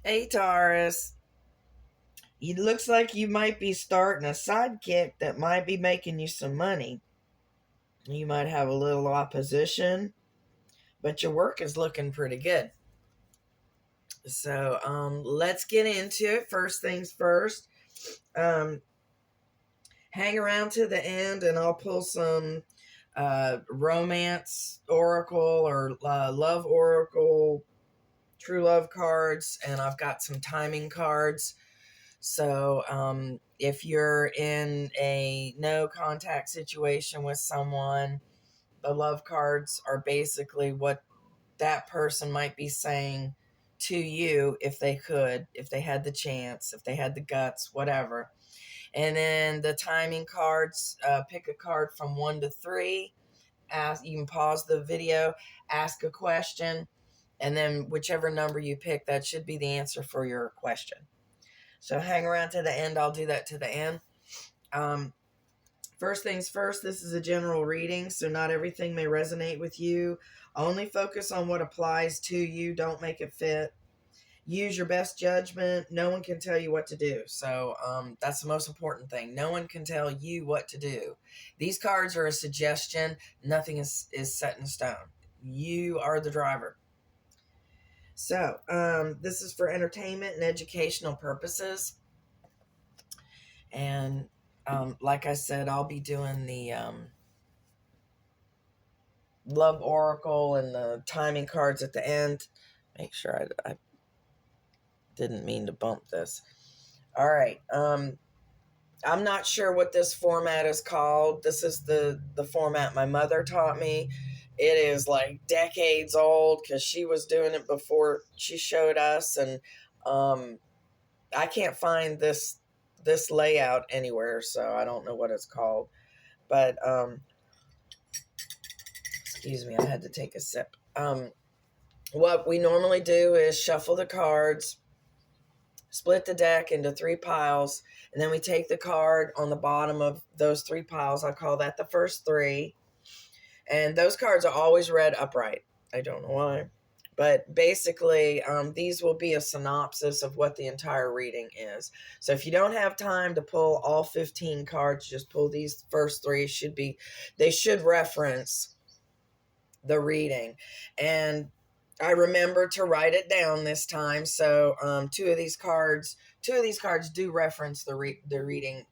Hey, Taurus. It looks like you might be starting a sidekick that might be making you some money. You might have a little opposition, but your work is looking pretty good. So, let's get into it. First things first. Um, Hang around to the end, and I'll pull some romance oracle or love oracle, true love cards, and I've got some timing cards. So, if you're in a no contact situation with someone, the love cards are basically what that person might be saying to you if they could, if they had the chance, if they had the guts, whatever. And then the timing cards, pick a card from 1 to 3. You can pause the video, ask a question, and then whichever number you pick, that should be the answer for your question. So hang around to the end. I'll do that to the end. Um, First things first, this is a general reading, so not everything may resonate with you. Only focus on what applies to you. Don't make it fit. Use your best judgment. No one can tell you what to do. So that's the most important thing. No one can tell you what to do. These cards are a suggestion. Nothing is set in stone. You are the driver. So this is for entertainment and educational purposes. And like I said, I'll be doing the love oracle and the timing cards at the end. Make sure I didn't mean to bump this. All right. I'm not sure what this format is called. This is the format my mother taught me. It is like decades old because she was doing it before she showed us, and I can't find this layout anywhere, so I don't know what it's called. But excuse me, I had to take a sip. What we normally do is shuffle the cards, split the deck into 3 piles, and then we take the card on the bottom of those 3 piles. I call that the first 3. And those cards are always read upright. I don't know why. But basically, these will be a synopsis of what the entire reading is. So if you don't have time to pull all 15 cards, just pull these first 3. They should reference the reading. And I remember to write it down this time. So two of these cards do reference the reading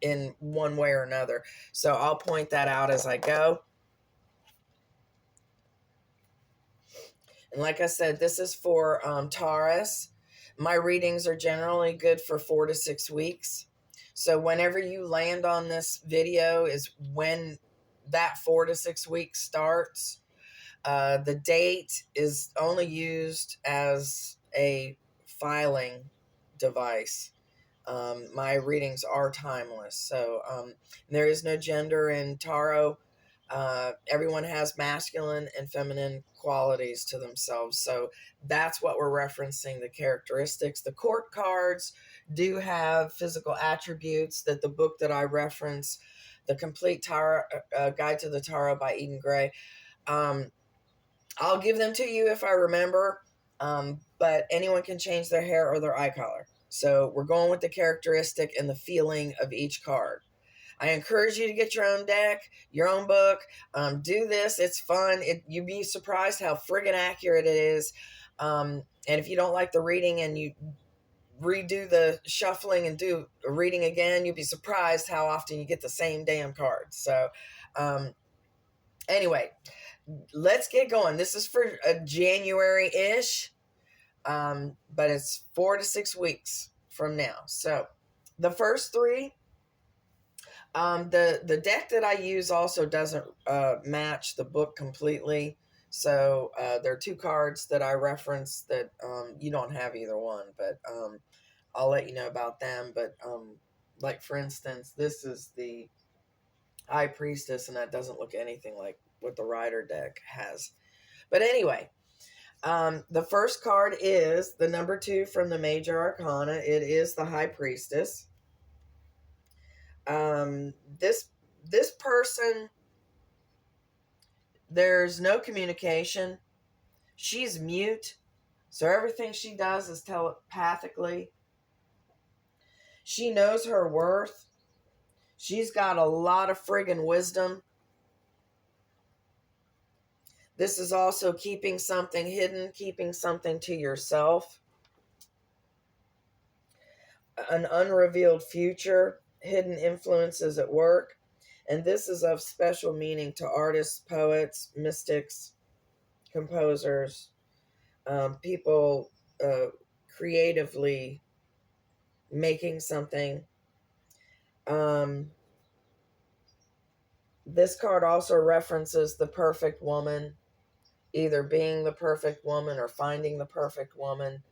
in one way or another. So I'll point that out as I go. And like I said, this is for Taurus. My readings are generally good for 4 to 6 weeks. So whenever you land on this video is when that 4 to 6 weeks starts. The date is only used as a filing device. My readings are timeless. So there is no gender in tarot. Everyone has masculine and feminine qualities to themselves. So that's what we're referencing, the characteristics. The court cards do have physical attributes that the book that I reference, The Complete Tarot Guide to the Tarot by Eden Gray, I'll give them to you if I remember, but anyone can change their hair or their eye color. So we're going with the characteristic and the feeling of each card. I encourage you to get your own deck, your own book. Do this. It's fun. You'd be surprised how friggin' accurate it is. And if you don't like the reading and you redo the shuffling and do a reading again, you'd be surprised how often you get the same damn cards. So anyway, let's get going. This is for January-ish, but it's 4 to 6 weeks from now. So the first 3, the deck that I use also doesn't match the book completely. So there are 2 cards that I reference that you don't have either one, but I'll let you know about them. But like for instance, this is the High Priestess, and that doesn't look anything like what the Rider deck has. But anyway, the first card is the number 2 from the Major Arcana. It is the High Priestess. This person, there's no communication. She's mute. So everything she does is telepathically. She knows her worth. She's got a lot of friggin' wisdom. This is also keeping something hidden, keeping something to yourself. An unrevealed future, hidden influences at work. And this is of special meaning to artists, poets, mystics, composers, people creatively making something. This card also references the perfect woman, either being the perfect woman or finding the perfect woman.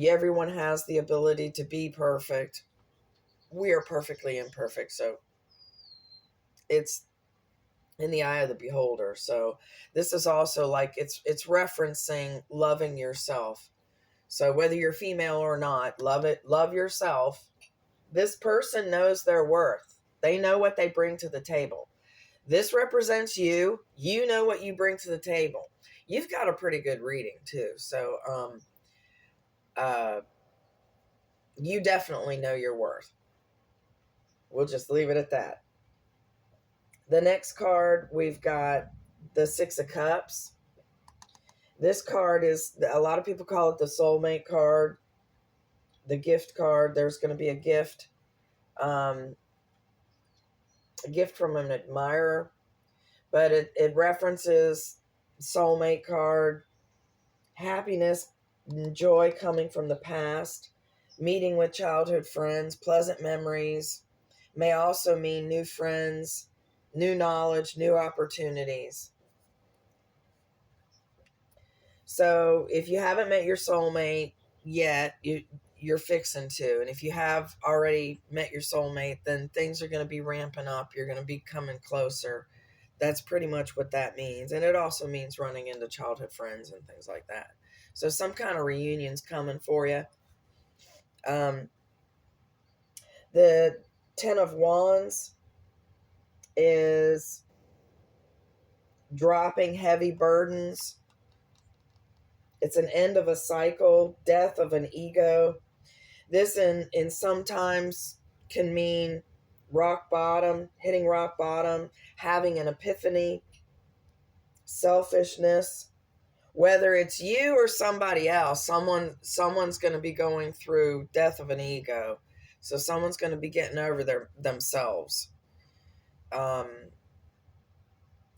Everyone has the ability to be perfect. We are perfectly imperfect, so it's in the eye of the beholder. So this is also like it's referencing loving yourself. So whether you're female or not, love yourself. This person knows their worth. They know what they bring to the table. This represents you. You know what you bring to the table. You've got a pretty good reading too. So you definitely know your worth. We'll just leave it at that. The next card, we've got the Six of Cups. This card is, a lot of people call it the soulmate card, the gift card. There's going to be a gift from an admirer, but it references soulmate card, happiness, joy coming from the past, meeting with childhood friends, pleasant memories. May also mean new friends, new knowledge, new opportunities. So if you haven't met your soulmate yet, you're fixing to. And if you have already met your soulmate, then things are going to be ramping up. You're going to be coming closer. That's pretty much what that means. And it also means running into childhood friends and things like that. So some kind of reunion's coming for you. The Ten of Wands is dropping heavy burdens. It's an end of a cycle, death of an ego. This in sometimes can mean rock bottom, hitting rock bottom, having an epiphany, selfishness. Whether it's you or somebody else, someone's going to be going through death of an ego. So someone's going to be getting over themselves. And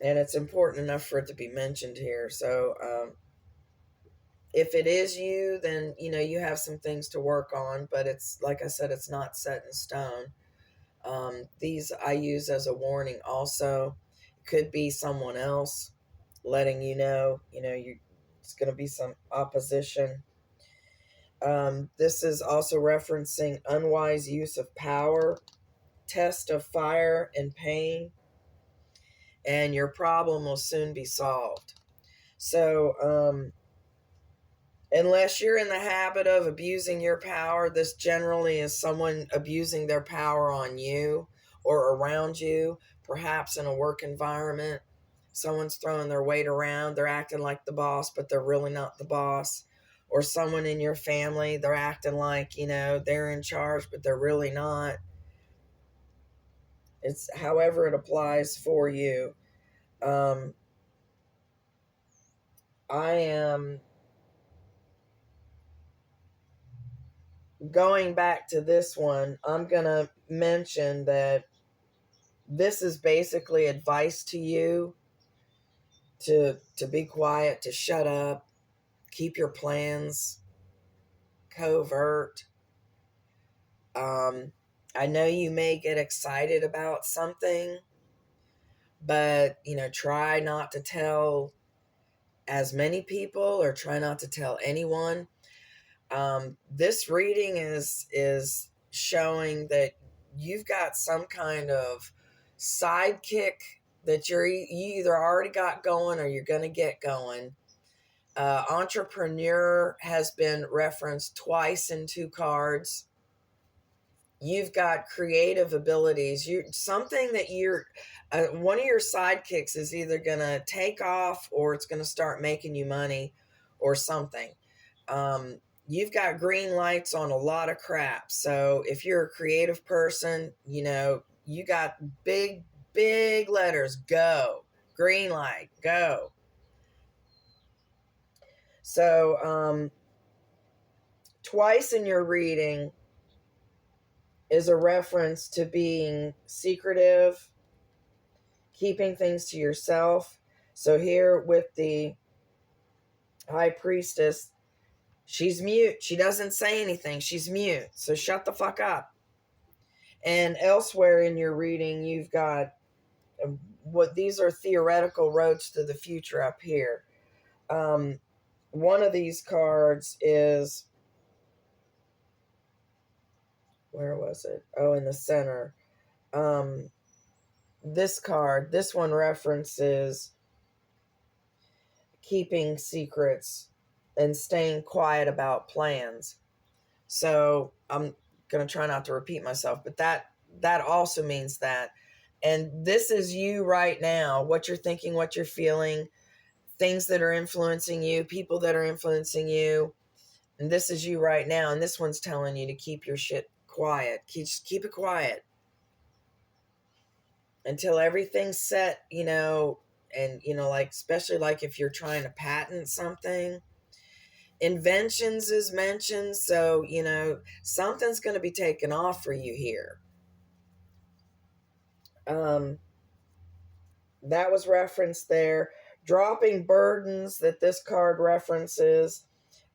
it's important enough for it to be mentioned here. So if it is you, then you have some things to work on, but it's like I said, it's not set in stone. These I use as a warning also. It could be someone else letting it's going to be some opposition. This is also referencing unwise use of power, test of fire and pain, and your problem will soon be solved. So unless you're in the habit of abusing your power, this generally is someone abusing their power on you or around you, perhaps in a work environment. Someone's throwing their weight around. They're acting like the boss, but they're really not the boss. Or someone in your family, they're acting like, they're in charge, but they're really not. It's however it applies for you. I am going back to this one. I'm going to mention that this is basically advice to you to be quiet, to shut up, keep your plans covert. I know you may get excited about something, but try not to tell as many people or try not to tell anyone. This reading is showing that you've got some kind of sidekick that you either already got going or you're going to get going. Entrepreneur has been referenced twice in 2 cards. You've got creative abilities. Something that one of your sidekicks is either going to take off or it's going to start making you money or something. You've got green lights on a lot of crap. So if you're a creative person, you know, you got big, big letters, go, green light, go. So twice in your reading is a reference to being secretive, keeping things to yourself. So here with the high priestess, she's mute. She doesn't say anything. She's mute. So shut the fuck up. And elsewhere in your reading, you've got what these are theoretical roads to the future up here. One of these cards is, where was it? Oh, in the center. This card, this one references keeping secrets and staying quiet about plans. So I'm going to try not to repeat myself, but that also means that. And this is you right now, what you're thinking, what you're feeling, things that are influencing you, people that are influencing you. And this is you right now. And this one's telling you to keep your shit quiet. Keep it quiet until everything's set, you know, and, you know, like, especially like if you're trying to patent something. Inventions is mentioned. So, you know, something's going to be taken off for you here. That was referenced there. Dropping burdens that this card references.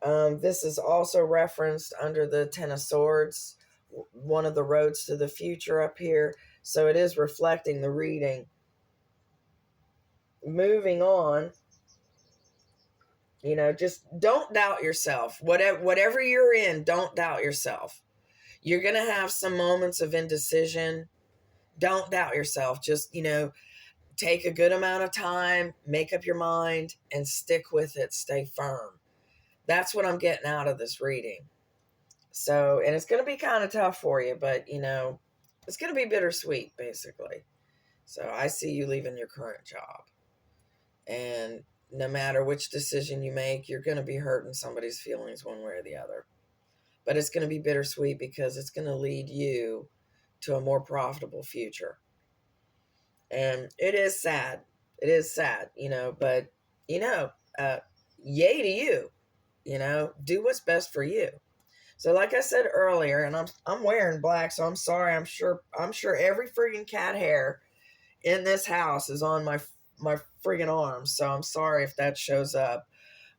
This is also referenced under the Ten of Swords, one of the roads to the future up here. So it is reflecting the reading. Moving on, you know, just don't doubt yourself. Whatever you're in, don't doubt yourself. You're going to have some moments of indecision. Don't doubt yourself. Just, you know, take a good amount of time, make up your mind, and stick with it. Stay firm. That's what I'm getting out of this reading. So, and it's going to be kind of tough for you, but, you know, it's going to be bittersweet, basically. So I see you leaving your current job. And no matter which decision you make, you're going to be hurting somebody's feelings one way or the other. But it's going to be bittersweet because it's going to lead you to a more profitable future. And it is sad. It is sad, you know, but, you know, yay to you, you know, do what's best for you. So like I said earlier, and I'm wearing black, so I'm sorry. I'm sure every friggin' cat hair in this house is on my friggin' arms. So I'm sorry if that shows up.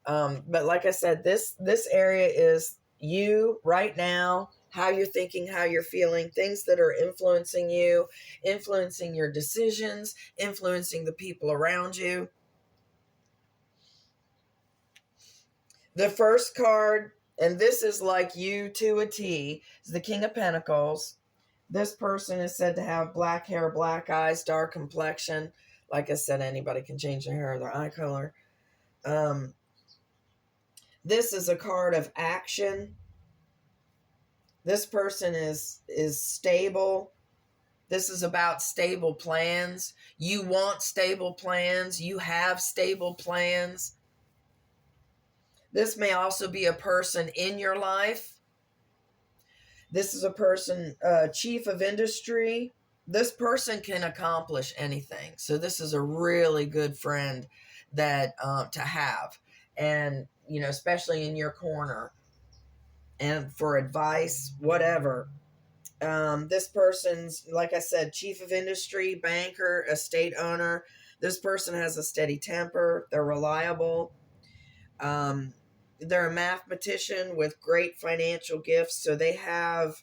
But like I said, this area is you right now, how you're thinking, how you're feeling, things that are influencing you, influencing your decisions, influencing the people around you. The first card, and this is like you to a T, is the King of Pentacles. This person is said to have black hair, black eyes, dark complexion. Like I said, anybody can change their hair or their eye color. This is a card of action. This person is stable. This is about stable plans. You want stable plans. You have stable plans. This may also be a person in your life. This is a person, chief of industry. This person can accomplish anything. So this is a really good friend that to have. And, you know, especially in your corner and for advice, whatever. This person's, like I said, chief of industry, banker, estate owner. This person has a steady temper. They're reliable. They're a mathematician with great financial gifts. So they have,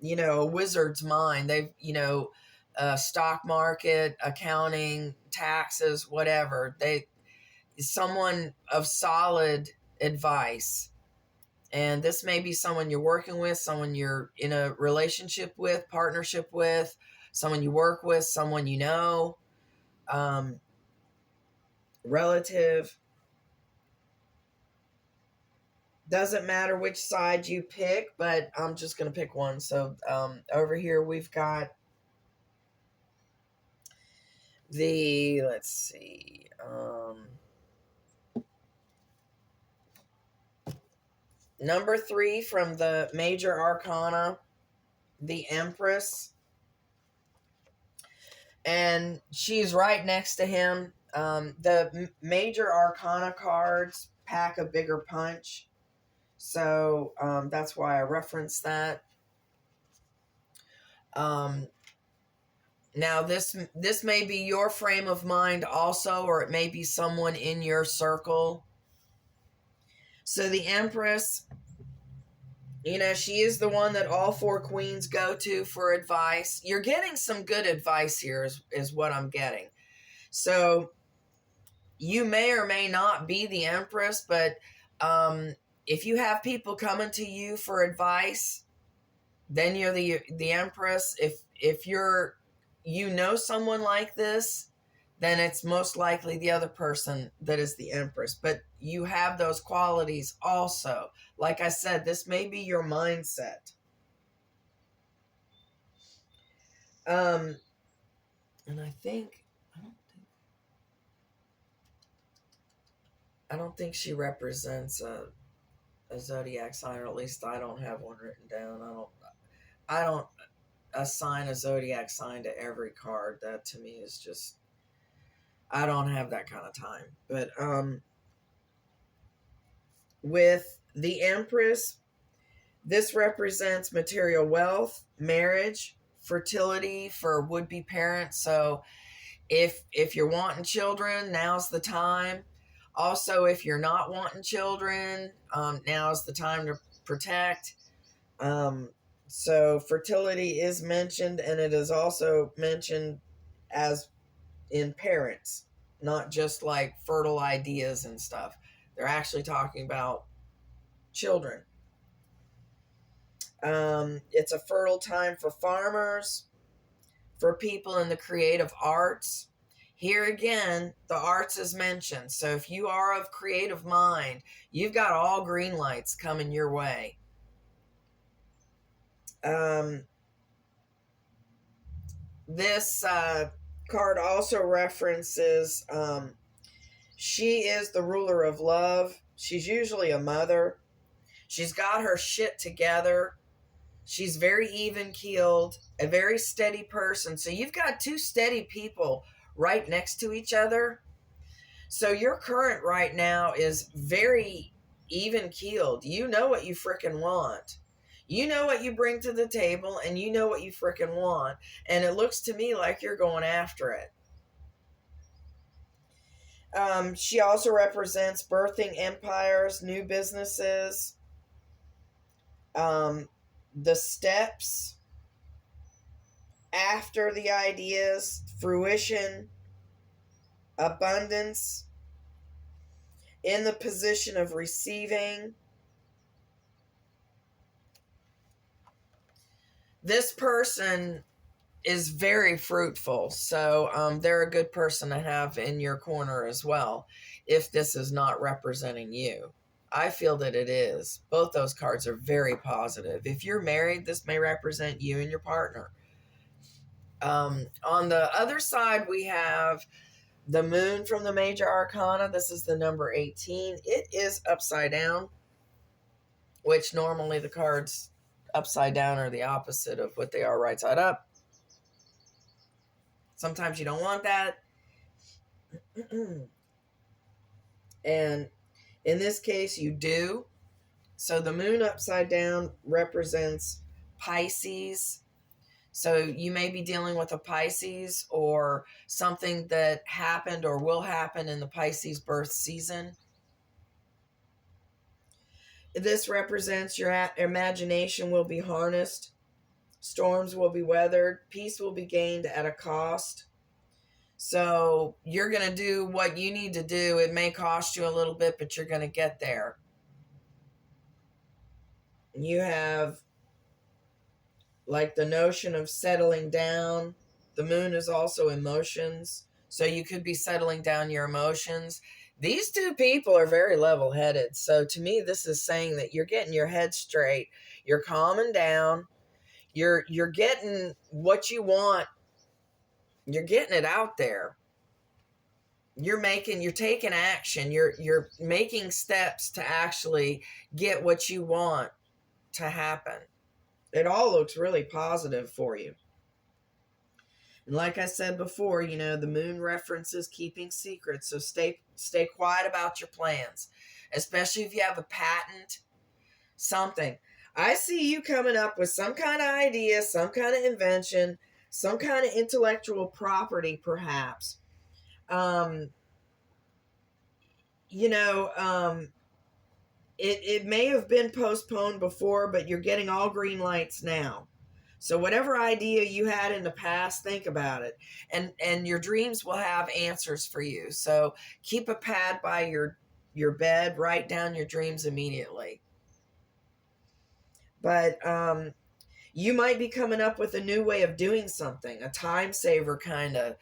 you know, a wizard's mind. They've, you know, stock market, accounting, taxes, whatever. Someone of solid advice. And this may be someone you're working with, someone you're in a relationship with, partnership with, someone you work with, someone you know, relative. Doesn't matter which side you pick, but I'm just going to pick one. So over here we've got let's see. Number 3 from the major arcana, the Empress. And she's right next to him. The major arcana cards pack a bigger punch. So that's why I referenced that. Now, this may be your frame of mind also, or it may be someone in your circle. So the Empress, she is the one that all 4 queens go to for advice. You're getting some good advice here is what I'm getting. So you may or may not be the Empress, but if you have people coming to you for advice, then you're the Empress. If you're someone like this, then it's most likely the other person that is the Empress. But you have those qualities also. Like I said, this may be your mindset. And I don't think she represents a zodiac sign, or at least I don't have one written down. I don't assign a zodiac sign to every card. That to me is just, I don't have that kind of time. But with the Empress, this represents material wealth, marriage, fertility for would-be parents. So if you're wanting children, now's the time. Also, if you're not wanting children, now's the time to protect. So fertility is mentioned, and it is also mentioned as in parents, not just like fertile ideas and stuff. They're actually talking about children. It's a fertile time for farmers, for people in the creative arts. Here again, the arts is mentioned. So if you are of creative mind, you've got all green lights coming your way. This card also references she is the ruler of love. She's usually a mother. She's got her shit together. She's very even-keeled, a very steady person. So you've got 2 steady people right next to each other. So your current right now is very even-keeled. You know what you frickin' want. You know what you bring to the table, and you know what you frickin' want. And it looks to me like you're going after it. She also represents birthing empires, new businesses, the steps after the ideas, fruition, abundance, in the position of receiving. This person is very fruitful, so they're a good person to have in your corner as well, if this is not representing you. I feel that it is. Both those cards are very positive. If you're married, this may represent you and your partner. On the other side, we have the moon from the major arcana. This is the number 18. It is upside down, which normally the cards upside down are the opposite of what they are right side up. Sometimes you don't want that. And in this case, you do. So the moon upside down represents Pisces. So you may be dealing with a Pisces or something that happened or will happen in the Pisces birth season. This represents your imagination will be harnessed. Storms will be weathered. Peace will be gained at a cost. So you're going to do what you need to do. It may cost you a little bit, but you're going to get there. You have like the notion of settling down. The moon is also emotions. So you could be settling down your emotions. These 2 people are very level-headed. So to me, this is saying that you're getting your head straight. You're calming down. You're getting what you want. You're getting it out there. you're taking action. You're making steps to actually get what you want to happen. It all looks really positive for you. And like I said before, the moon references keeping secrets. So stay quiet about your plans, especially if you have a patent, something. I see you coming up with some kind of idea, some kind of invention, some kind of intellectual property, perhaps. Um, you know, um, it may have been postponed before, but you're getting all green lights now. So whatever idea you had in the past, think about it. And your dreams will have answers for you. So keep a pad by your bed, write down your dreams immediately. But you might be coming up with a new way of doing something, a time saver kind of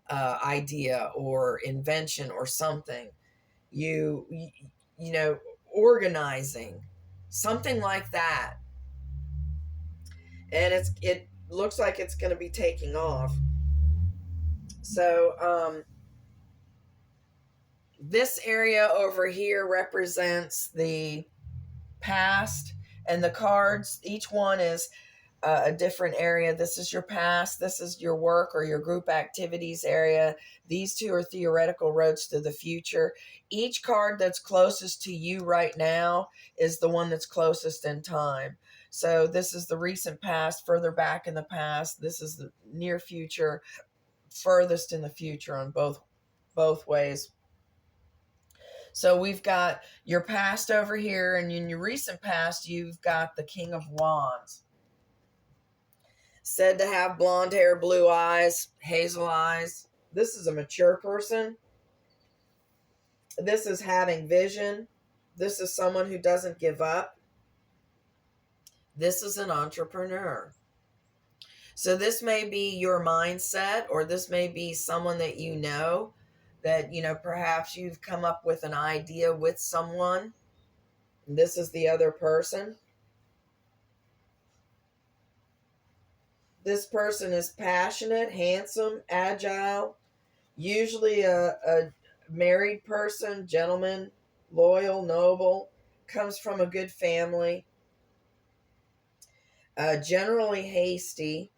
idea or invention or something. You know, organizing, something like that. And it looks like it's going to be taking off. So this area over here represents the past, and the cards, each one is a different area. This is your past, this is your work or your group activities area. These two are theoretical roads to the future. Each card that's closest to you right now is the one that's closest in time. So this is the recent past, further back in the past. This is the near future, furthest in the future on both ways. So we've got your past over here, and in your recent past, you've got the King of Wands. Said to have blonde hair, blue eyes, hazel eyes. This is a mature person. This is having vision. This is someone who doesn't give up. This is an entrepreneur. So this may be your mindset, or this may be someone that that, perhaps you've come up with an idea with someone. This is the other person. This person is passionate, handsome, agile, usually a married person, gentleman, loyal, noble, comes from a good family, generally hasty,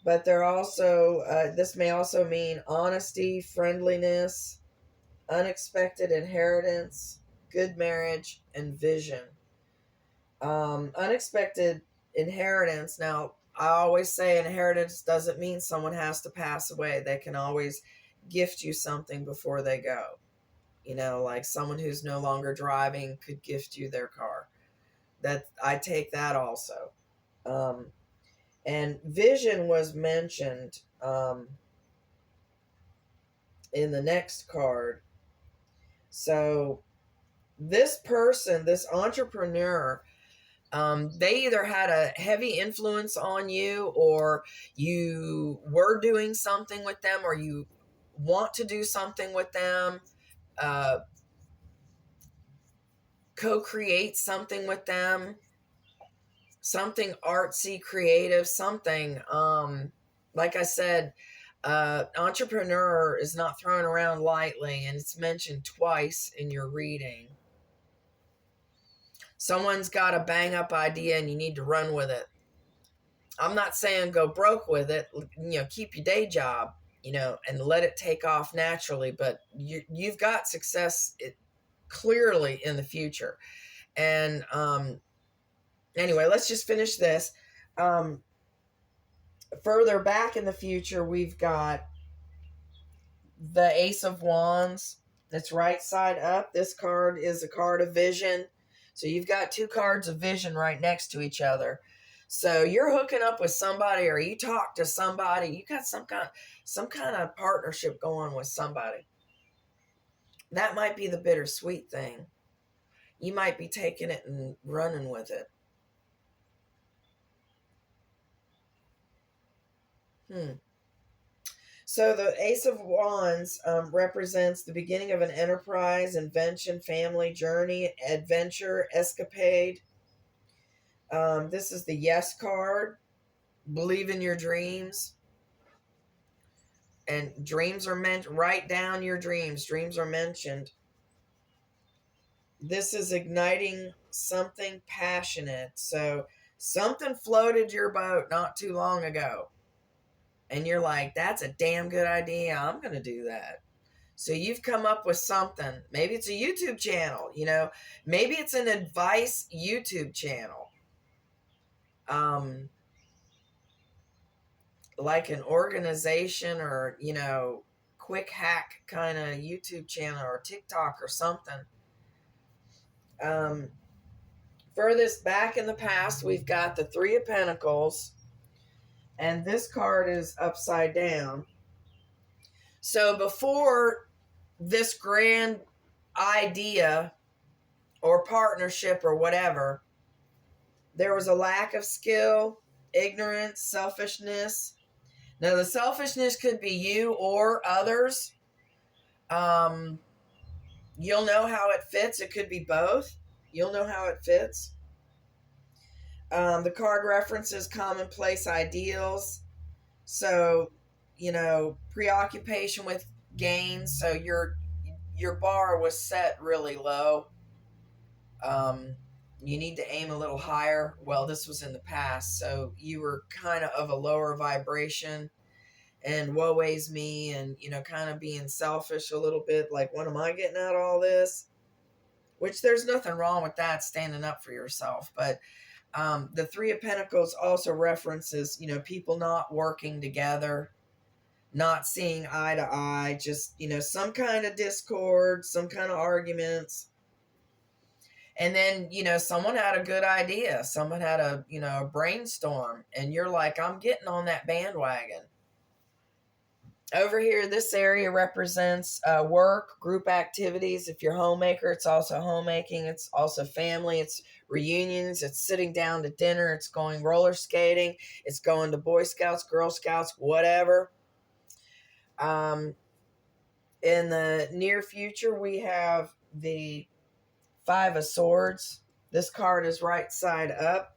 but they're also, this may also mean honesty, friendliness, unexpected inheritance, good marriage, and vision. Unexpected inheritance. Now, I always say inheritance doesn't mean someone has to pass away. They can always gift you something before they go. Like someone who's no longer driving could gift you their car. That I take that also. And vision was mentioned in the next card. So this person, this entrepreneur, they either had a heavy influence on you, or you were doing something with them, or you want to do something with them, co-create something with them, something artsy, creative, something. Like I said, entrepreneur is not thrown around lightly, and it's mentioned twice in your reading. Someone's got a bang up idea and you need to run with it. I'm not saying go broke with it, keep your day job, and let it take off naturally, but you've got success clearly in the future. And anyway, let's just finish this. Further back in the future, we've got the Ace of Wands. That's right side up. This card is a card of vision. So you've got two cards of vision right next to each other. So you're hooking up with somebody, or you talk to somebody. You got some kind of partnership going with somebody. That might be the bittersweet thing. You might be taking it and running with it. So the Ace of Wands represents the beginning of an enterprise, invention, family, journey, adventure, escapade. This is the Yes card. Believe in your dreams. And dreams are meant, write down your dreams. Dreams are mentioned. This is igniting something passionate. So something floated your boat not too long ago. And you're like, that's a damn good idea. I'm going to do that. So you've come up with something. Maybe it's a YouTube channel, maybe it's an advice YouTube channel. Like an organization or, quick hack kind of YouTube channel or TikTok or something. Furthest back in the past, we've got the Three of Pentacles, and this card is upside down. So before this grand idea or partnership or whatever, there was a lack of skill, ignorance, selfishness. Now, the selfishness could be you or others. You'll know how it fits. It could be both. You'll know how it fits. The card references commonplace ideals. So, preoccupation with gain. So your bar was set really low. You need to aim a little higher. Well, this was in the past, so you were kind of a lower vibration, and woe is me, and kind of being selfish a little bit, like, what am I getting out of all this? Which there's nothing wrong with that, standing up for yourself. But the Three of Pentacles also references, people not working together, not seeing eye to eye, just, some kind of discord, some kind of arguments. And then, someone had a good idea. Someone had a brainstorm, and you're like, I'm getting on that bandwagon. Over here, this area represents work, group activities. If you're a homemaker, it's also homemaking. It's also family. It's reunions. It's sitting down to dinner. It's going roller skating. It's going to Boy Scouts, Girl Scouts, whatever. In the near future, we have the Five of Swords. This card is right side up.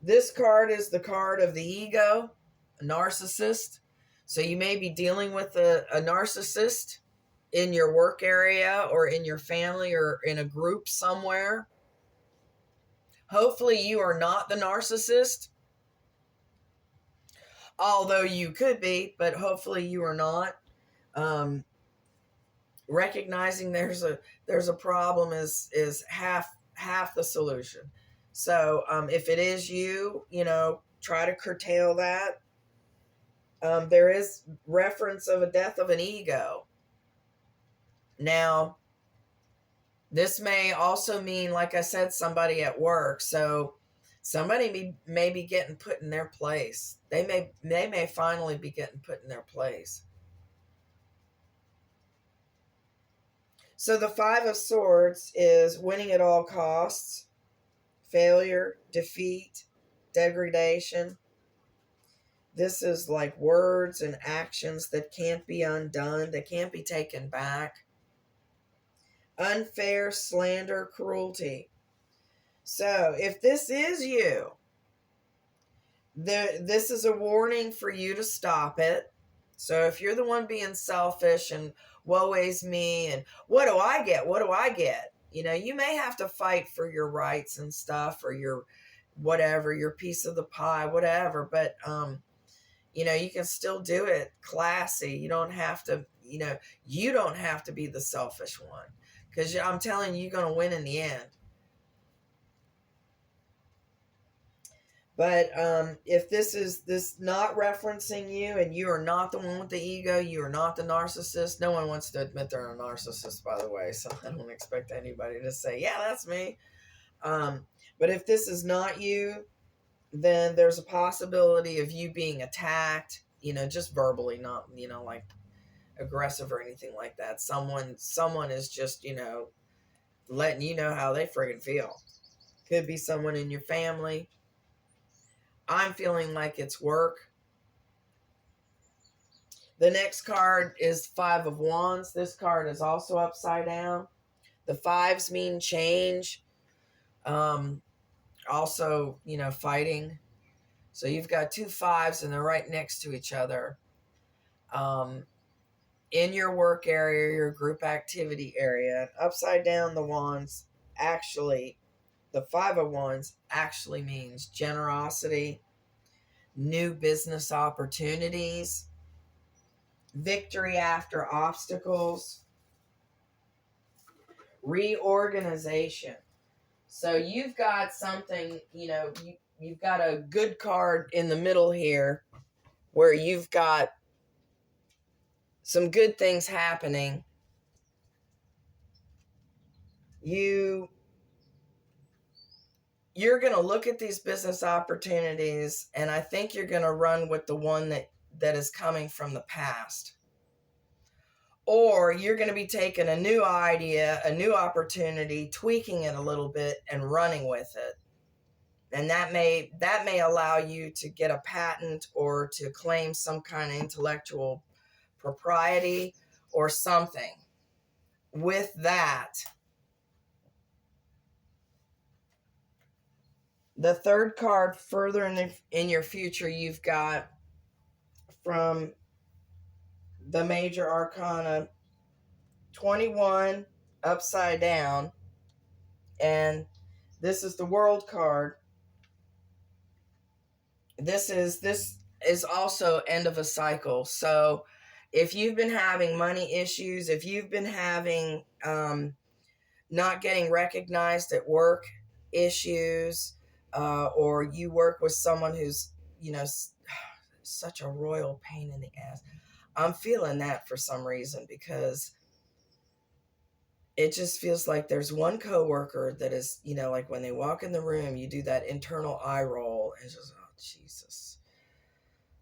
This card is the card of the ego, a narcissist. So you may be dealing with a narcissist in your work area or in your family or in a group somewhere. Hopefully you are not the narcissist, although you could be, but hopefully you are not. Recognizing there's a problem is half the solution. So if it is you, try to curtail that. There is reference of a death of an ego. Now, this may also mean, like I said, somebody at work. So somebody may be getting put in their place. They may finally be getting put in their place. So the Five of Swords is winning at all costs, failure, defeat, degradation. This is like words and actions that can't be undone, that can't be taken back. Unfair, slander, cruelty. So if this is you, this is a warning for you to stop it. So if you're the one being selfish and woe is me and what do I get? What do I get? You may have to fight for your rights and stuff, or your whatever, your piece of the pie, whatever. But, you can still do it classy. You don't have to, you don't have to be the selfish one, because I'm telling you, you're going to win in the end. But if this not referencing you, and you are not the one with the ego, you are not the narcissist. No one wants to admit they're a narcissist, by the way, so I don't expect anybody to say, yeah, that's me. But if this is not you, then there's a possibility of you being attacked, just verbally, not, like aggressive or anything like that. Someone is just, letting you know how they friggin' feel. Could be someone in your family. I'm feeling like it's work. The next card is Five of Wands. This card is also upside down. The fives mean change. Also, fighting. So you've got two fives and they're right next to each other. in your work area, your group activity area. Upside down, the wands actually, the Five of Wands actually means generosity, new business opportunities, victory after obstacles, reorganization. So you've got something, you've got a good card in the middle here where you've got some good things happening. You're going to look at these business opportunities, and I think you're going to run with the one that is coming from the past. Or you're going to be taking a new idea, a new opportunity, tweaking it a little bit and running with it. And that may allow you to get a patent or to claim some kind of intellectual propriety or something. With that, the third card further in your future, you've got from the major arcana 21 upside down, and this is the world card. This is also end of a cycle. So if you've been having money issues, if you've been having not getting recognized at work issues, or you work with someone who's such a royal pain in the ass, I'm feeling that for some reason, because it just feels like there's one coworker that is, like when they walk in the room, you do that internal eye roll and just, oh, Jesus.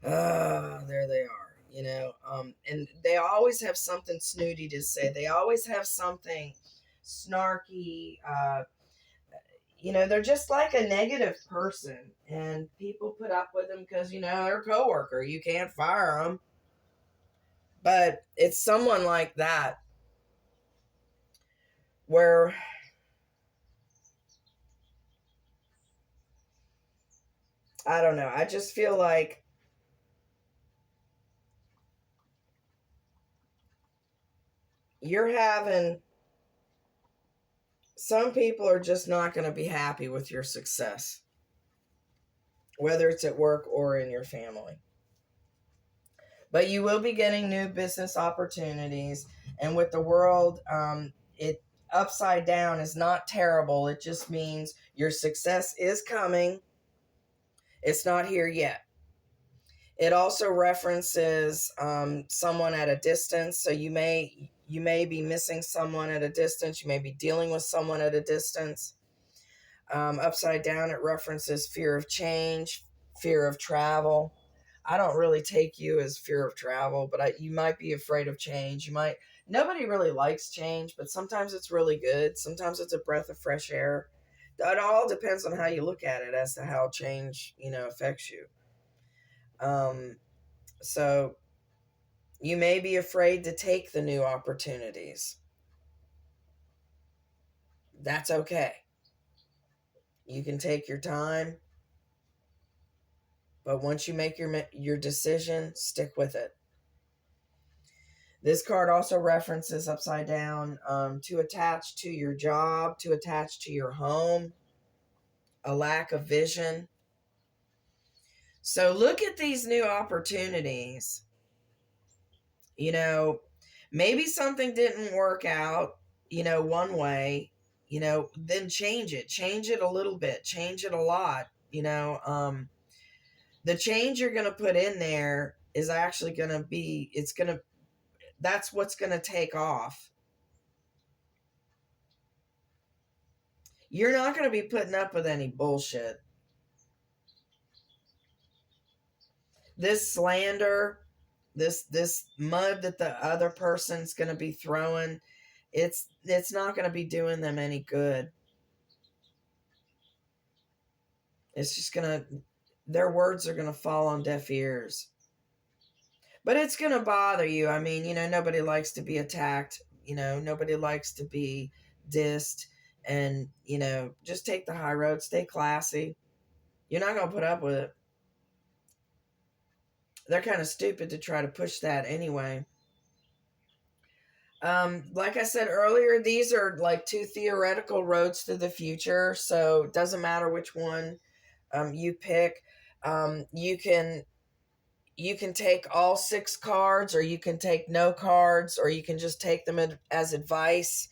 There they are, and they always have something snooty to say. They always have something snarky. They're just like a negative person, and people put up with them because, they're a coworker. You can't fire them. But it's someone like that where I don't know. I just feel like you're having, some people are just not going to be happy with your success, whether it's at work or in your family. But you will be getting new business opportunities. And with the world, it upside down is not terrible. It just means your success is coming. It's not here yet. It also references someone at a distance. So you may be missing someone at a distance. You may be dealing with someone at a distance. Upside down, it references fear of change, fear of travel. I don't really take you as fear of travel, but you might be afraid of change. Nobody really likes change, but sometimes it's really good. Sometimes it's a breath of fresh air. It all depends on how you look at it as to how change, affects you. So you may be afraid to take the new opportunities. That's okay. You can take your time, but once you make your decision, stick with it. This card also references upside down to attach to your job, to attach to your home, a lack of vision. So look at these new opportunities. Maybe something didn't work out, one way, then change it a little bit, change it a lot. The change you're going to put in there is actually going to be, that's what's going to take off. You're not going to be putting up with any bullshit. This slander, this mud that the other person's going to be throwing, it's not going to be doing them any good. It's just their words are going to fall on deaf ears. But it's going to bother you. I mean, nobody likes to be attacked. Nobody likes to be dissed. And, just take the high road. Stay classy. You're not going to put up with it. they're kind of stupid to try to push that anyway. Like I said earlier, these are like two theoretical roads to the future, so it doesn't matter which one you pick. You can take all 6 cards, or you can take no cards, or you can just take them as advice.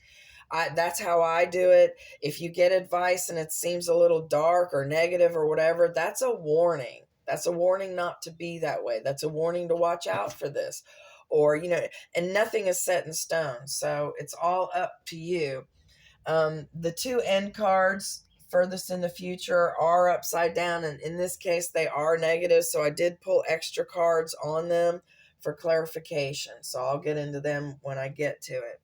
That's how I do it. If you get advice and it seems a little dark or negative or whatever, that's a warning. That's a warning not to be that way. That's a warning to watch out for this. Or, and nothing is set in stone. So it's all up to you. The 2 end cards furthest in the future are upside down. And in this case, they are negative. So I did pull extra cards on them for clarification. So I'll get into them when I get to it.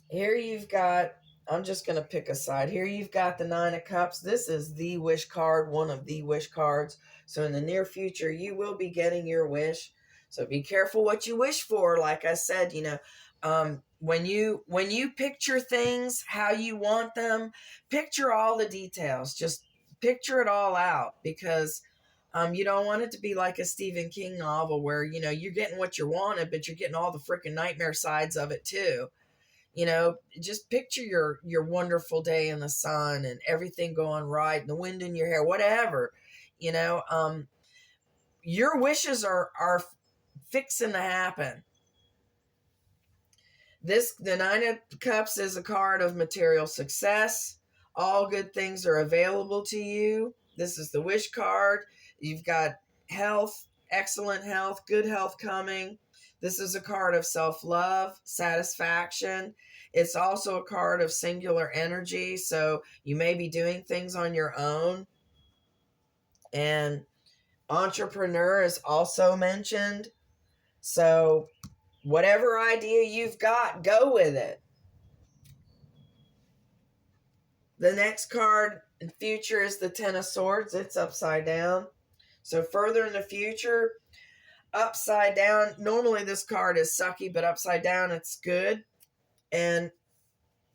Here you've got, I'm just going to pick a side. Here you've got the 9 of Cups. This is the wish card, one of the wish cards. So in the near future, you will be getting your wish. So be careful what you wish for. Like I said, when you picture things how you want them, picture all the details. Just picture it all out, because you don't want it to be like a Stephen King novel where, you're getting what you wanted, but you're getting all the freaking nightmare sides of it too. Just picture your wonderful day in the sun and everything going right, and the wind in your hair, whatever. Your wishes are fixing to happen. The 9 of Cups is a card of material success. All good things are available to you. This is the wish card. You've got health, excellent health, good health coming. This is a card of self-love, satisfaction. It's also a card of singular energy, so you may be doing things on your own. And entrepreneur is also mentioned. So whatever idea you've got, go with it. The next card in future is the 10 of Swords. It's upside down. So further in the future, upside down, normally this card is sucky, but upside down it's good. And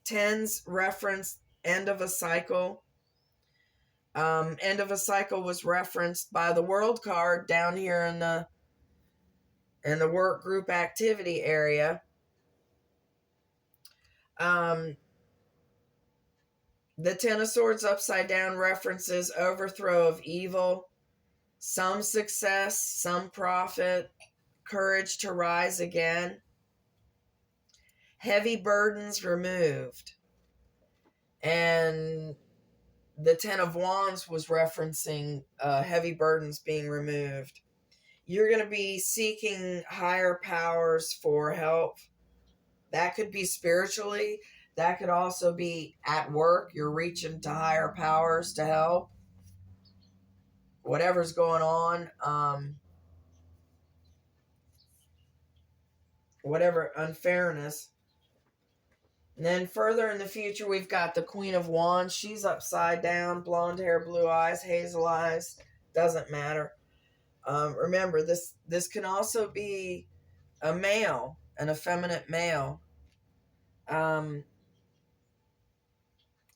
10s reference end of a cycle. End of a cycle was referenced by the World card down here in the work group activity area. The 10 of Swords upside down references overthrow of evil, some success, some profit, courage to rise again, heavy burdens removed. And the 10 of Wands was referencing heavy burdens being removed. You're going to be seeking higher powers for help. That could be spiritually. That could also be at work. You're reaching to higher powers to help. Whatever's going on, whatever unfairness. And then further in the future, we've got the Queen of Wands. She's upside down, blonde hair, blue eyes, hazel eyes. Doesn't matter. Remember, this can also be a male, an effeminate male.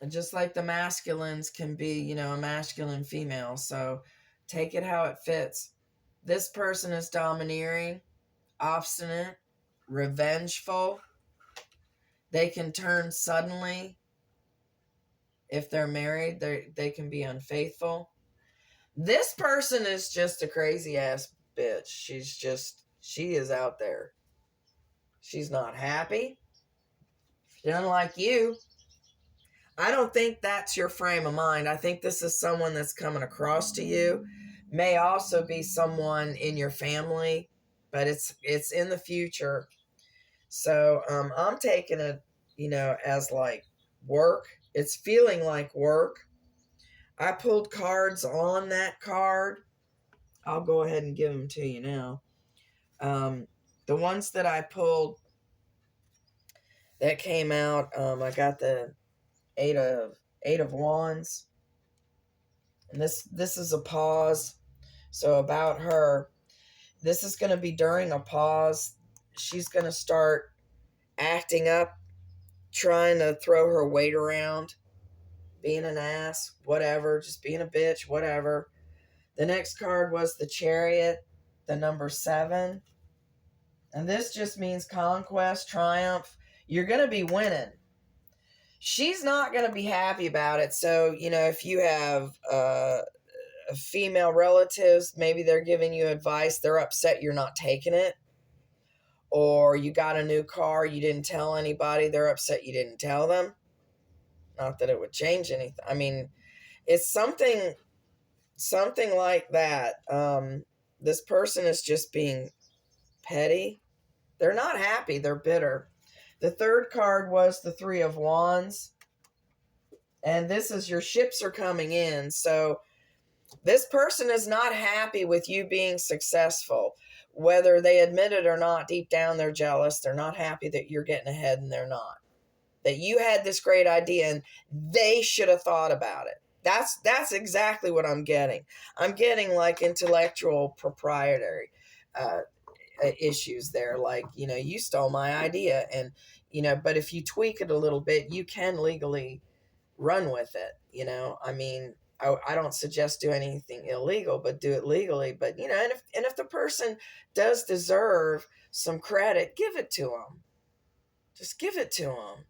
Just like the masculines can be, a masculine female. So take it how it fits. This person is domineering, obstinate, revengeful. They can turn suddenly. If they're married, they can be unfaithful. This person is just a crazy ass bitch. She is out there. She's not happy. She doesn't like you. I don't think that's your frame of mind. I think this is someone that's coming across to you. May also be someone in your family, but it's in the future. So I'm taking it, as like work. It's feeling like work. I pulled cards on that card. I'll go ahead and give them to you now. The ones that I pulled that came out, I got the eight of Wands, and this is a pause. So about her, this is going to be during a pause. She's going to start acting up, trying to throw her weight around, being an ass, whatever, just being a bitch, whatever. The next card was the Chariot, the number 7. And this just means conquest, triumph. You're going to be winning. She's not going to be happy about it. So, if you have female relatives, maybe they're giving you advice, they're upset you're not taking it. Or you got a new car, you didn't tell anybody, they're upset you didn't tell them. Not that it would change anything. I mean, it's something like that. This person is just being petty. They're not happy, they're bitter. The third card was the 3 of Wands. And this is your ships are coming in. So this person is not happy with you being successful. Whether they admit it or not, deep down they're jealous. They're not happy that you're getting ahead and they're not. That you had this great idea and they should have thought about it. That's exactly what I'm getting. I'm getting like intellectual proprietary issues there. Like, you stole my idea. And, but if you tweak it a little bit, you can legally run with it. I mean, I don't suggest do anything illegal, but do it legally. But, and if the person does deserve some credit, give it to them. Just give it to them.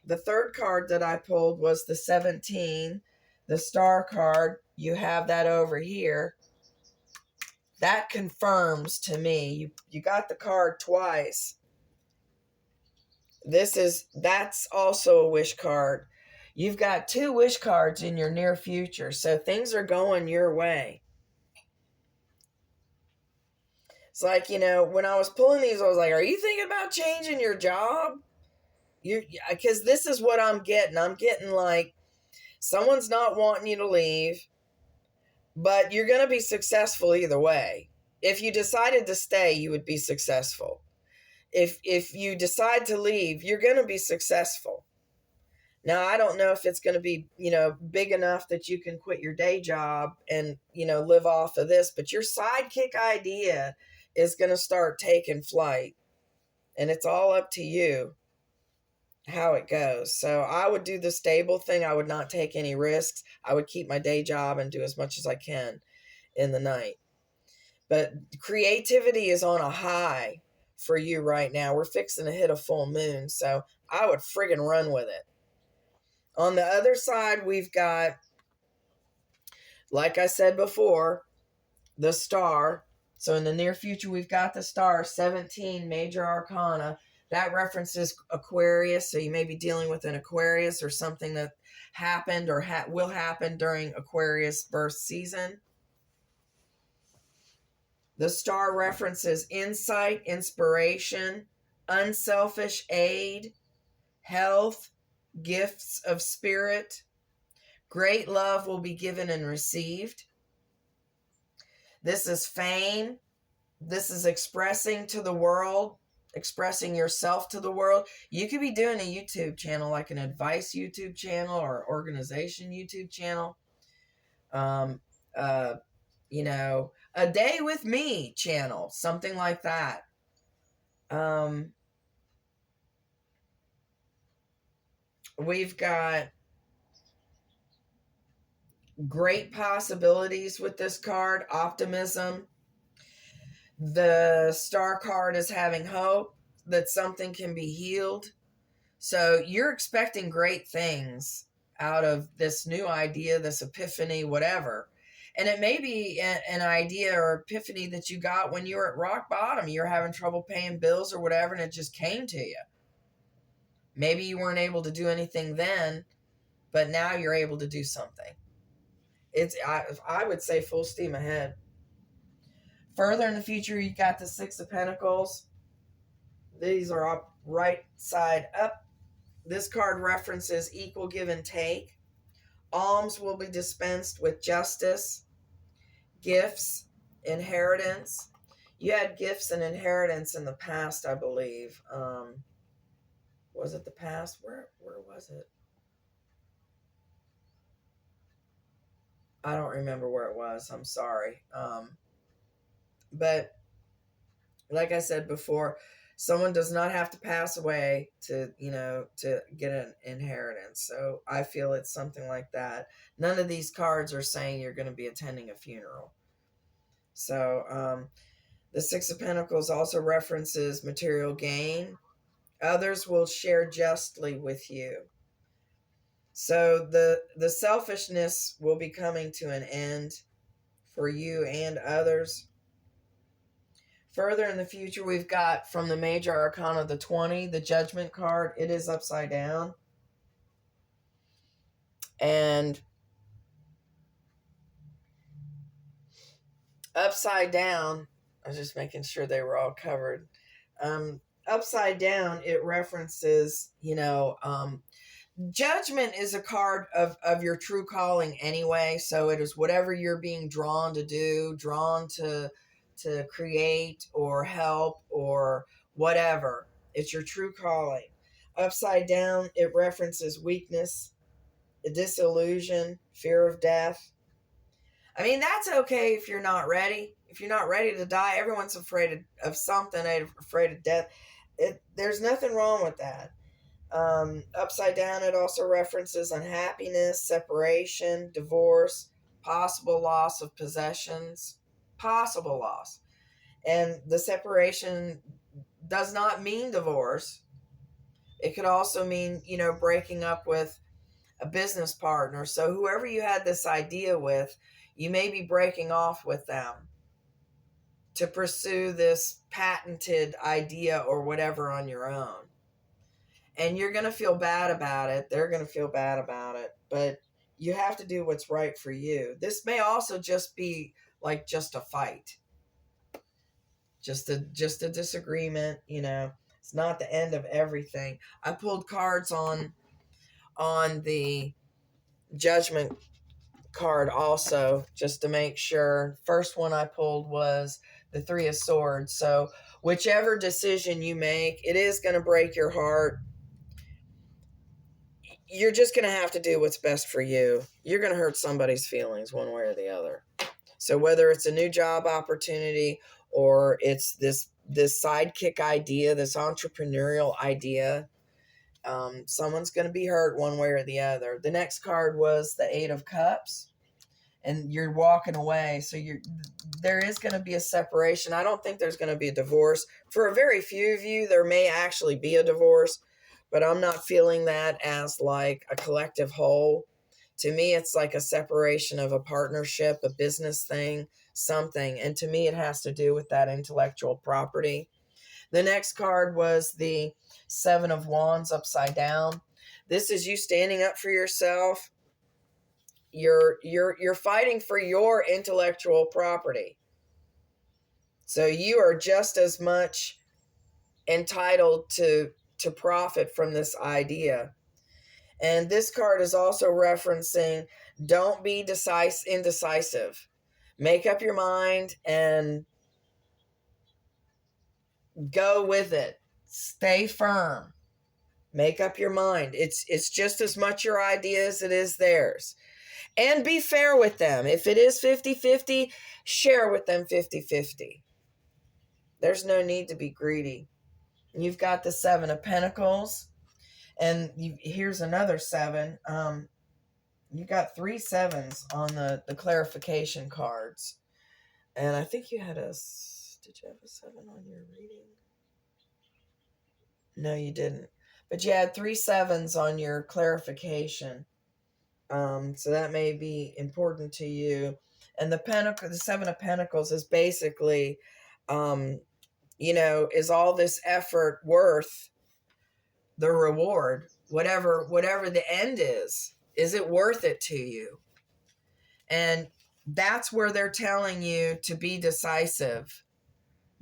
The third card that I pulled was the 17, the star card. You have that over here. That confirms to me, you got the card twice. That's also a wish card. You've got 2 wish cards in your near future, so things are going your way. It's like, when I was pulling these, I was like, are you thinking about changing your job? Because this is what I'm getting. I'm getting like, someone's not wanting you to leave, but you're going to be successful either way. If you decided to stay, you would be successful. If you decide to leave, you're going to be successful. Now, I don't know if it's going to be, big enough that you can quit your day job and, live off of this, but your sidekick idea is going to start taking flight, and it's all up to you how it goes. So I would do the stable thing. I would not take any risks. I would keep my day job and do as much as I can in the night. But creativity is on a high for you right now. We're fixing to hit a full moon, so I would friggin' run with it. On the other side, we've got, like I said before, the star. So in the near future, we've got the star, 17 major arcana. That references Aquarius, so you may be dealing with an Aquarius or something that happened or will happen during Aquarius birth season. The star references insight, inspiration, unselfish aid, health, gifts of spirit. Great love will be given and received. This is fame. This is expressing to the world, expressing yourself to the world. You could be doing a YouTube channel, like an advice YouTube channel or organization YouTube channel. A day with me channel, something like that. We've got great possibilities with this card, optimism. The star card is having hope that something can be healed. So you're expecting great things out of this new idea, this epiphany, whatever. And it may be an idea or epiphany that you got when you were at rock bottom. You were having trouble paying bills or whatever, and it just came to you. Maybe you weren't able to do anything then, but now you're able to do something. I would say full steam ahead. Further in the future, you got the 6 of Pentacles. These are up right side up. This card references equal give and take. Alms will be dispensed with justice. Gifts, inheritance. You had gifts and inheritance in the past, I believe. Was it the past? Where was it? I don't remember where it was. I'm sorry. But like I said before, Someone does not have to pass away to, to get an inheritance. So I feel it's something like that. None of these cards are saying you're going to be attending a funeral. So the Six of Pentacles also references material gain. Others will share justly with you. So the selfishness will be coming to an end for you and others. Further in the future, we've got from the Major Arcana the 20, the Judgment card. It is upside down. And upside down, I was just making sure they were all covered. Upside down, it references, Judgment is a card of your true calling anyway. So it is whatever you're being drawn to do, drawn to create or help or whatever. It's your true calling. Upside down, it references weakness, disillusion, fear of death. I mean, that's okay if you're not ready. If you're not ready to die, everyone's afraid of something, afraid of death. There's nothing wrong with that. Upside down, it also references unhappiness, separation, divorce, possible loss of possessions, possible loss. And the separation does not mean divorce. It could also mean, breaking up with a business partner. So whoever you had this idea with, you may be breaking off with them to pursue this patented idea or whatever on your own. And you're going to feel bad about it. They're going to feel bad about it. But you have to do what's right for you. This may also just be like just a fight. Just a disagreement, It's not the end of everything. I pulled cards on the Judgment card also, just to make sure. First one I pulled was the Three of Swords. So whichever decision you make, it is going to break your heart. You're just going to have to do what's best for you. You're going to hurt somebody's feelings one way or the other. So whether it's a new job opportunity or it's this sidekick idea, this entrepreneurial idea, someone's going to be hurt one way or the other. The next card was the Eight of Cups. And you're walking away. So there is going to be a separation. I don't think there's going to be a divorce. For a very few of you, there may actually be a divorce, but I'm not feeling that as like a collective whole. To me, it's like a separation of a partnership, a business thing, something. And to me, it has to do with that intellectual property. The next card was the Seven of Wands upside down. This is you standing up for yourself. You're fighting for your intellectual property. So you are just as much entitled to profit from this idea. And this card is also referencing don't be indecisive. Make up your mind and go with it. Stay firm. Make up your mind. It's just as much your idea as it is theirs. And be fair with them. If it is 50-50, share with them 50-50. There's no need to be greedy. You've got the Seven of Pentacles. And here's another seven. You got 3 sevens on the clarification cards. And I think you had did you have a 7 on your reading? No, you didn't. But you had 3 sevens on your clarification. So that may be important to you. And the Seven of Pentacles is basically, is all this effort worth the reward? Whatever the end is it worth it to you? And that's where they're telling you to be decisive.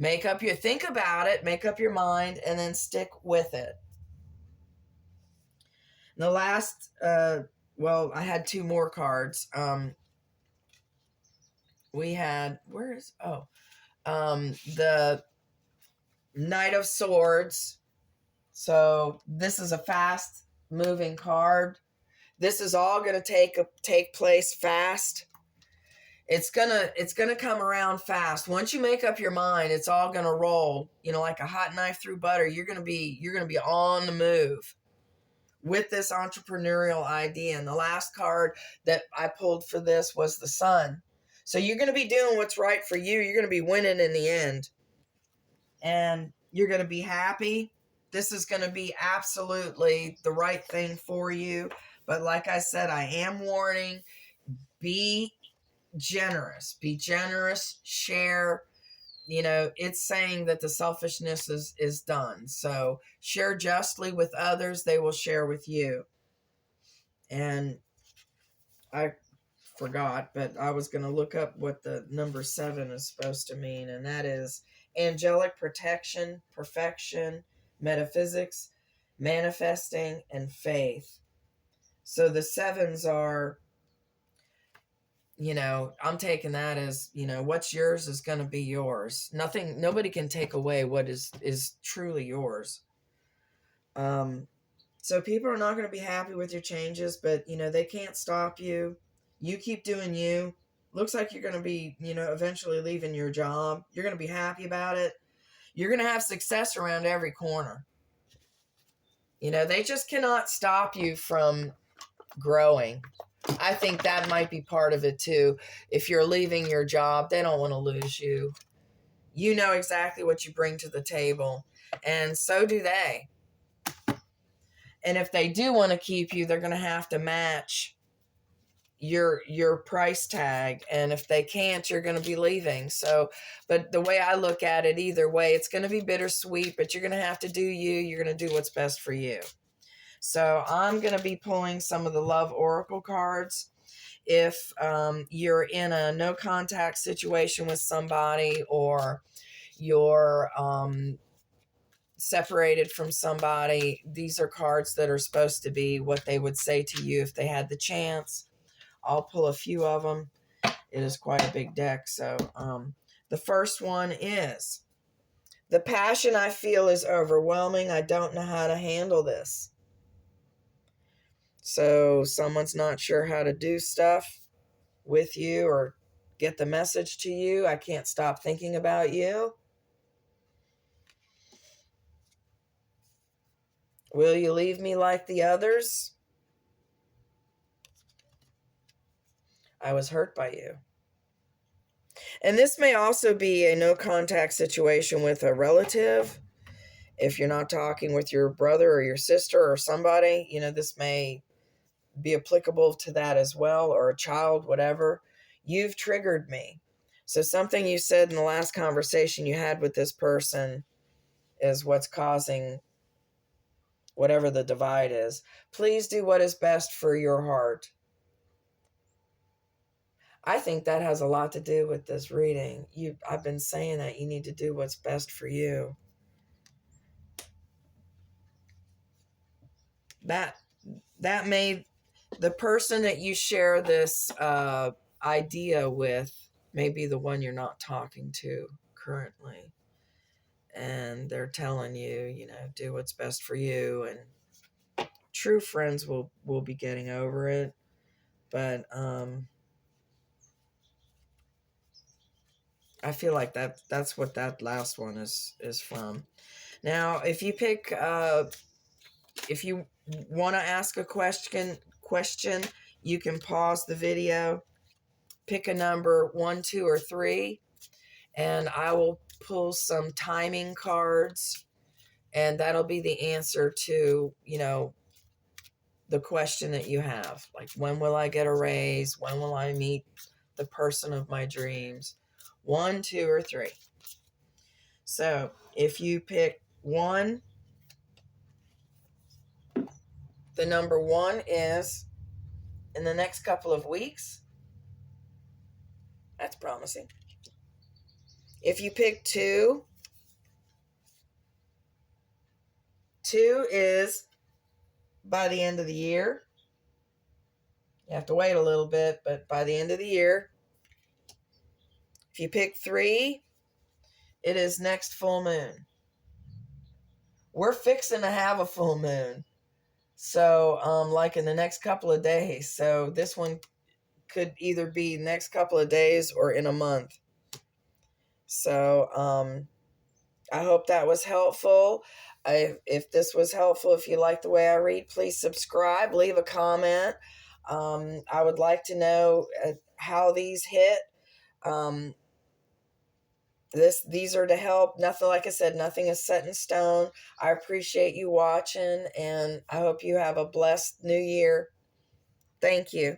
Think about it, make up your mind, and then stick with it. And the last, I had 2 more cards. We had, the Knight of Swords. So this is a fast moving card. This is all going to take place fast. It's gonna come around fast. Once you make up your mind, it's all gonna roll. You know, like a hot knife through butter. You're gonna be on the move with this entrepreneurial idea. And the last card that I pulled for this was the Sun. So you're gonna be doing what's right for you. You're gonna be winning in the end, and you're gonna be happy. This is gonna be absolutely the right thing for you. But like I said, I am warning: be generous, share. You know, it's saying that the selfishness is done. So share justly with others, they will share with you. And I forgot, but I was going to look up what the number 7 is supposed to mean, and that is angelic protection, perfection, metaphysics, manifesting, and faith. So the 7s are, you know, I'm taking that as, you know, what's yours is going to be yours. Nobody can take away what is truly yours. So people are not going to be happy with your changes, but, you know, they can't stop you. You keep doing you. Looks like you're going to be, you know, eventually leaving your job. You're going to be happy about it. You're going to have success around every corner. You know, they just cannot stop you from growing. I think that might be part of it too. If you're leaving your job, they don't want to lose you. You know exactly what you bring to the table, and so do they. And if they do want to keep you, they're going to have to match your price tag, and if they can't, you're going to be leaving. So, but the way I look at it, either way, it's going to be bittersweet, but you're going to have to do you. You're going to do what's best for you. So I'm going to be pulling some of the love oracle cards. If you're in a no contact situation with somebody, or you're separated from somebody, these are cards that are supposed to be what they would say to you if they had the chance. I'll pull a few of them. It is quite a big deck. So the first one is: the passion I feel is overwhelming. I don't know how to handle this. So someone's not sure how to do stuff with you or get the message to you. I can't stop thinking about you. Will you leave me like the others? I was hurt by you. And this may also be a no contact situation with a relative. If you're not talking with your brother or your sister or somebody, you know, this may be applicable to that as well, or a child, whatever. You've triggered me. So something you said in the last conversation you had with this person is what's causing whatever the divide is. Please do what is best for your heart. I think that has a lot to do with this reading. I've been saying that you need to do what's best for you. That may, the person that you share this idea with may be the one you're not talking to currently. And they're telling you, you know, do what's best for you. And true friends will be getting over it. But I feel like that's what that last one is from. Now, if you pick, if you want to ask a question, you can pause the video, pick a number 1, 2, or 3, and I will pull some timing cards, and that'll be the answer to, you know, the question that you have. Like, when will I get a raise? When will I meet the person of my dreams? 1, 2, or 3. So if you pick 1, the number 1 is in the next couple of weeks. That's promising. If you pick 2, 2 is by the end of the year. You have to wait a little bit, but by the end of the year. If you pick 3, it is next full moon. We're fixing to have a full moon. So, like in the next couple of days. So this one could either be next couple of days or in a month. So I hope that was helpful. If this was helpful, if you like the way I read, please subscribe, leave a comment. I would like to know how these hit. These are to help. Nothing, like I said, nothing is set in stone. I appreciate you watching, and I hope you have a blessed new year. Thank you.